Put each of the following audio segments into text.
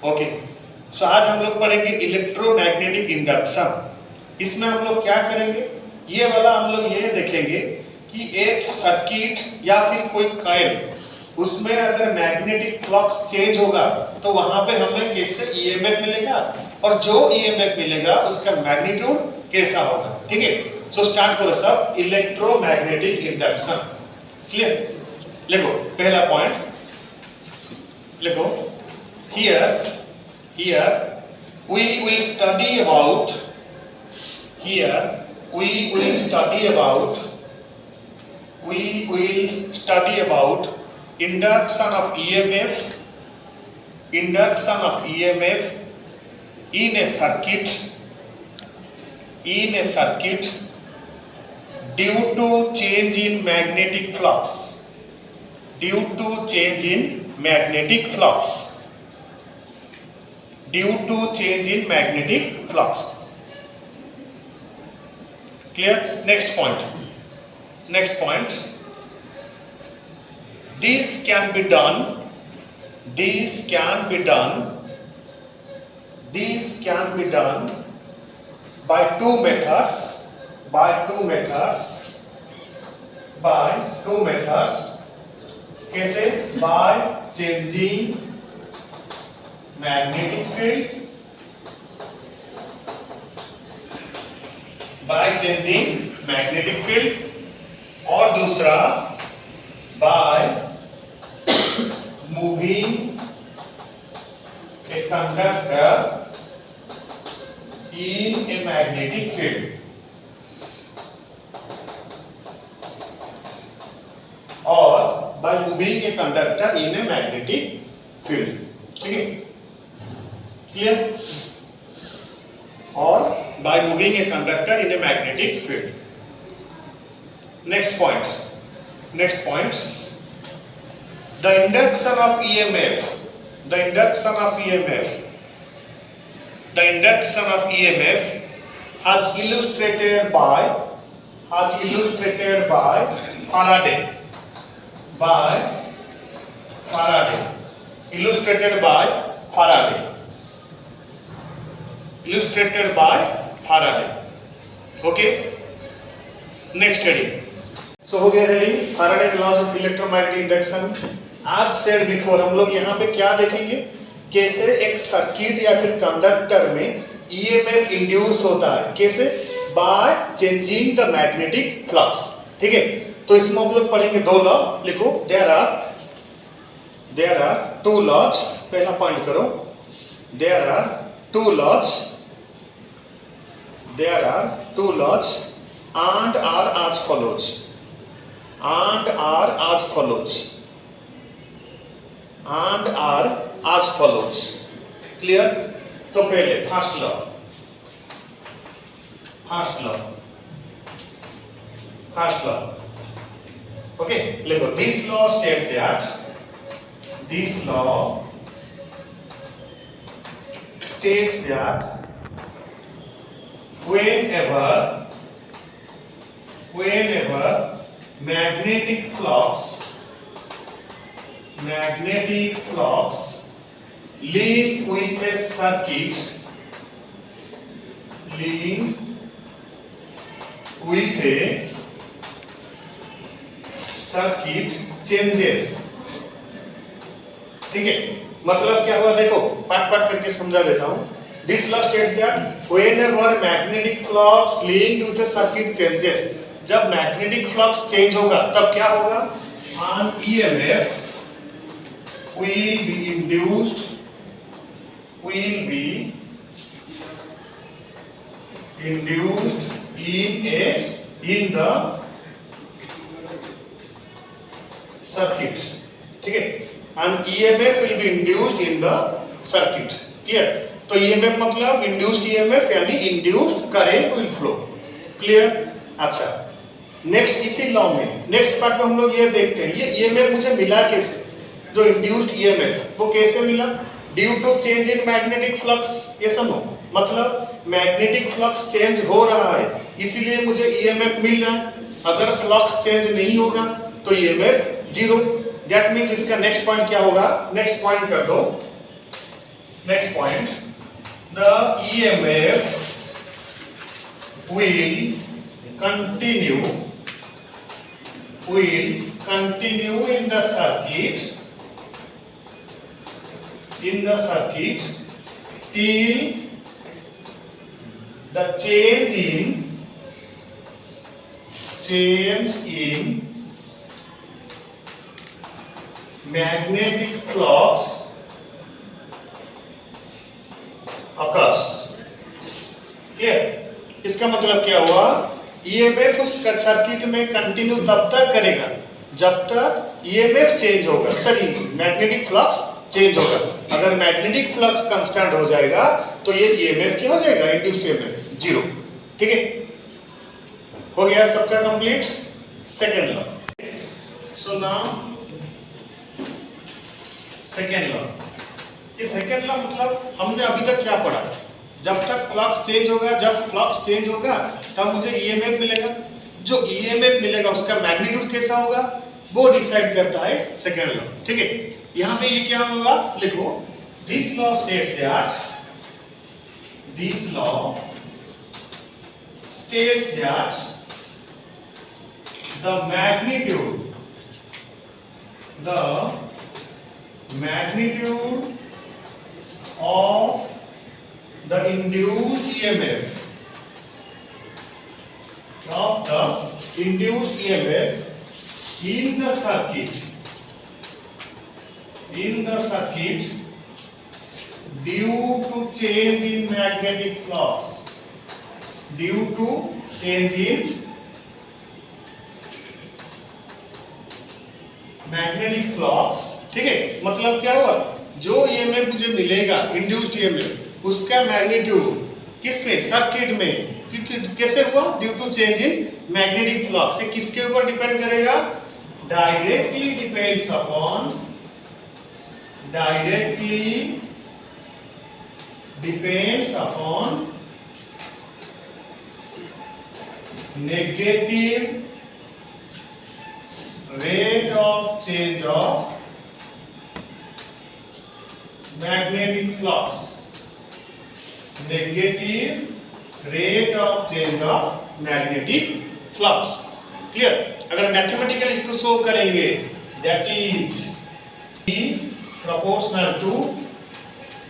Okay, सो आज हम लोग पढ़ेंगे इलेक्ट्रोमैग्नेटिक इंडक्शन। इसमें हम लोग क्या करेंगे, ये वाला हम लोग ये देखेंगे कि एक सर्किट या फिर कोई कॉइल, उसमें अगर मैग्नेटिक फ्लक्स चेंज होगा तो वहां पे हमें कैसे ईएमएफ मिलेगा और जो ईएमएफ मिलेगा उसका मैग्नीट्यूड कैसा होगा। ठीक है, सो स्टार्ट करो सब। Electromagnetic induction, clear? लिखो पहला पॉइंट, लिखो here we will study about induction of EMF in a circuit due to change in magnetic flux. Due to change in magnetic flux. Clear? Next point. This can be done by two methods. कैसे? By changing magnetic field, और दूसरा by moving a conductor in a magnetic field. ठीक है, clear? और by moving a conductor in a magnetic field. Next point. The induction of EMF as illustrated by Faraday. Okay, next study. So हो गया ready, Faraday laws of electromagnetic induction. आज said before हम लोग यहाँ पे क्या देखेंगे, कैसे एक सर्किट या फिर कंडक्टर में ईएमएफ इंड्यूस होता है, कैसे? By changing the magnetic flux. ठीक है, तो इसमें हम लोग पढ़ेंगे दो लॉ। लिखो, देयर आर टू लॉज। पहला पॉइंट करो, there are two laws and are as follows. Clear? तो पहले फर्स्ट लॉ, ओके, लिखो, this law states that whenever magnetic flux link with a circuit changes। ठीक है, मतलब क्या हुआ देखो, पार्ट करके समझा देता हूं। This law states that whenever magnetic flux linked with a circuit changes, जब मैग्नेटिक फ्लक्स चेंज होगा तब क्या होगा? An EMF will be induced in the circuit. ठीक है, an EMF will be induced in the circuit. Clear? तो EMF मतलब induced EMF यानी induced current will flow. Clear? अच्छा, नेक्स्ट इसी लॉ में नेक्स्ट पार्ट में हम लोग ये देखते हैं, ये ईएमएफ मुझे मिला कैसे? जो इंड्यूस्ड ईएमएफ वो कैसे मिला? Due to change in magnetic flux. ये समझो, मतलब मैग्नेटिक फ्लक्स चेंज हो रहा है इसीलिए मुझे ईएमएफ मिल रहा है। अगर फ्लक्स चेंज नहीं होगा तो ईएमएफ जीरो। दैट मींस इसका नेक्स्ट पॉइंट क्या होगा? नेक्स्ट पॉइंट कर दो, next point, the EMF will continue in the circuit till the change in magnetic flux occurs. Clear? इसका मतलब क्या हुआ? EMF उस सर्किट में कंटिन्यू तब तक करेगा जब तक EMF चेंज होगा, सॉरी मैग्नेटिक फ्लक्स चेंज होगा. अगर मैग्नेटिक फ्लक्स कांस्टेंट हो जाएगा तो ये EMF क्या हो जाएगा? Induced EMF zero. ठीक है, हो गया सबका complete. Second law. So now second law. ये सेकेंड लॉ मतलब हमने अभी तक क्या पढ़ा? जब तक फ्लक्स चेंज होगा, जब फ्लक्स चेंज होगा तब मुझे EMF मिलेगा. जो EMF मिलेगा उसका मैग्नीट्यूड कैसा होगा वो डिसाइड करता है सेकेंड लॉ. ठीक है, यहाँ पे ये क्या होगा लिखो. This law states that the magnitude of the induced EMF in the circuit due to change in magnetic flux, ठीक है. मतलब क्या हुआ? जो EMF मुझे मिलेगा इंड्यूस्ड EMF उसका मैग्नीट्यूड किसमें? सर्किट में. कैसे हुआ? Due to change in magnetic flux. ये किसके ऊपर डिपेंड करेगा? Directly depends upon negative rate of change of magnetic flux. Clear? अगर मैथमेटिकली इसको सोल्व करेंगे that is E proportional to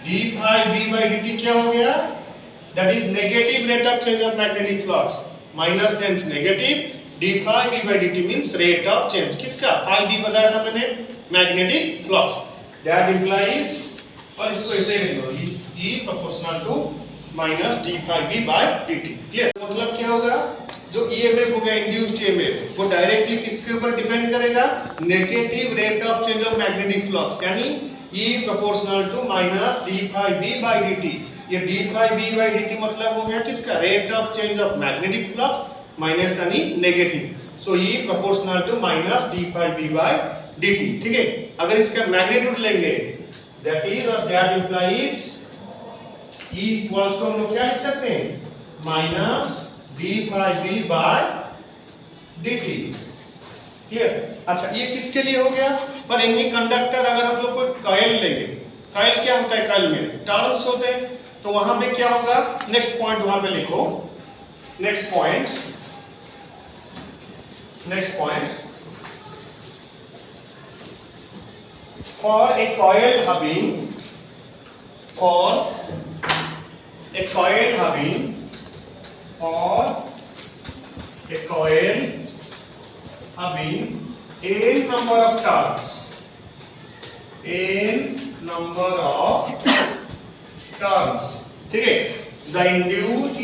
d phi b by dt क्या हो गया? That is negative rate of change of magnetic flux minus hence negative d phi b by dt means rate of change. किसका? phi b बताया था मैंने, magnetic flux. That implies, और इसको ऐसे लिख लो E proportional to minus d phi b by dt. Clear? मतलब क्या होगा? जो EMF होगा इंड्यूस्ड EMF वो डायरेक्टली किसके ऊपर डिपेंड करेगा? Negative rate of change of magnetic flux, यानी E proportional to minus d phi b by dt. ये d phi b by dt मतलब हो गया किसका? Rate of change of magnetic flux minus यानी negative. So E proportional to minus d phi b by dt. ठीक है, अगर इसका मैग्नीट्यूड लेंगे that is or that implies E equals to हम लोग क्या लिख सकते हैं? Minus d phi b by dt. Clear? अच्छा, ये किसके लिए हो गया? पर एनी कंडक्टर अगर हम लोग कोई कॉइल लेंगे, कॉइल क्या होता है? कॉइल में टर्न्स होते हैं, तो वहां पे क्या होगा? नेक्स्ट पॉइंट वहां पे लिखो. Next point for a coil having n number of turns. ठीक है, the induced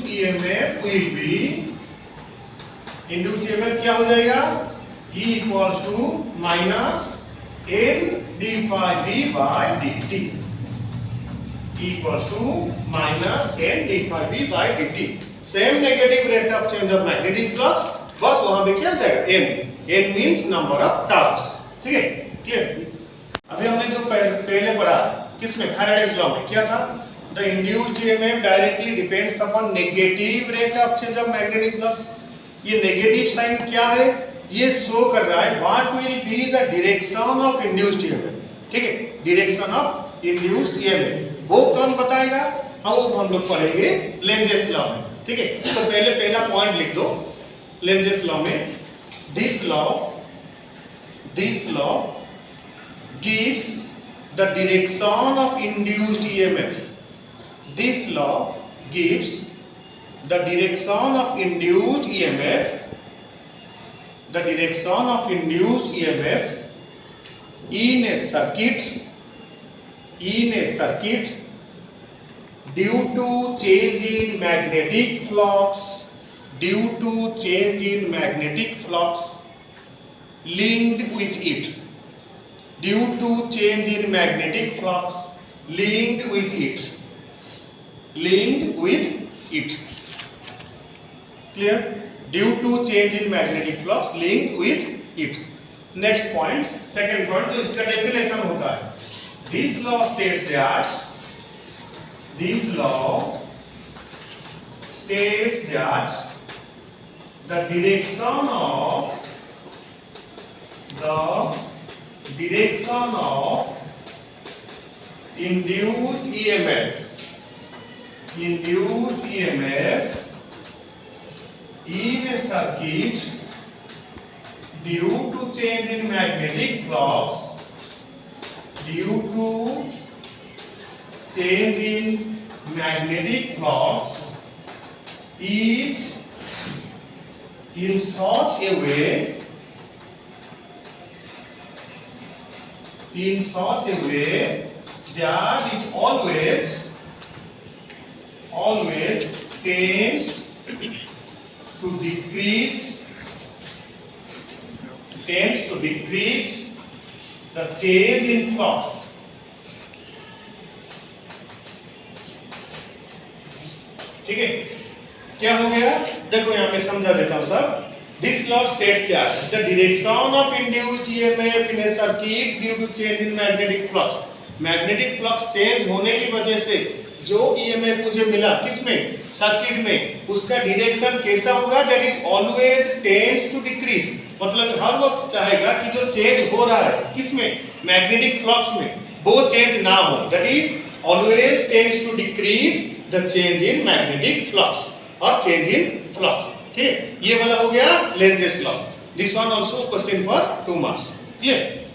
EMF will be, induced EMF क्या हो जाएगा? E equals to minus n d phi b by dt. E equals to minus n d phi b by dt. Same negative rate of change of magnetic flux, बस वहां पे क्या जाएगा? n means number of turns. ठीक है, clear? अभी हमने जो पहले पढ़ा किसमें? फैराडेज लॉ में क्या था? The induced EMF directly depends upon negative rate of change of magnetic flux. ये नेगेटिव साइन क्या है? ये शो कर रहा है what will be the direction of induced EMF, ठीक है, डायरेक्शन ऑफ इंड्यूस्ड ईएमएफ वो कौन बताएगा, हम लोग पढ़ेंगे लेंजेस लॉ में, ठीक है। तो पहले पहला पॉइंट लिख दो लेंजेस लॉ में, this law gives the direction of induced EMF. This law gives the direction of induced EMF, the direction of induced EMF in a circuit due to change in magnetic flux, linked with it, due to change in magnetic flux linked with it, clear, due to change in magnetic flux linked with it. Next point, second point जो इसका definition होता है, this law states that the direction of induced EMF in a circuit due to change in magnetic flux is in such a way that it always tends to decrease the change in flux. ठीक है, क्या हो गया, देखो यहाँ पे समझा देता हूँ sir. This law states that the direction of induced EMF in a circuit due to change in magnetic flux, magnetic flux change होने की वजह से जो EMF मुझे मिला किसमें, सर्किट में, उसका डायरेक्शन कैसा होगा, that it always tends to decrease, मतलब हर वक्त चाहेगा कि जो चेंज हो रहा है किसमें, मैग्नेटिक फ्लक्स में, वो चेंज ना हो, that is always tends to decrease the change in magnetic flux or change in flux, ठीक है। ये वाला हो गया Lenz's law, this one also question for 2 marks, clear.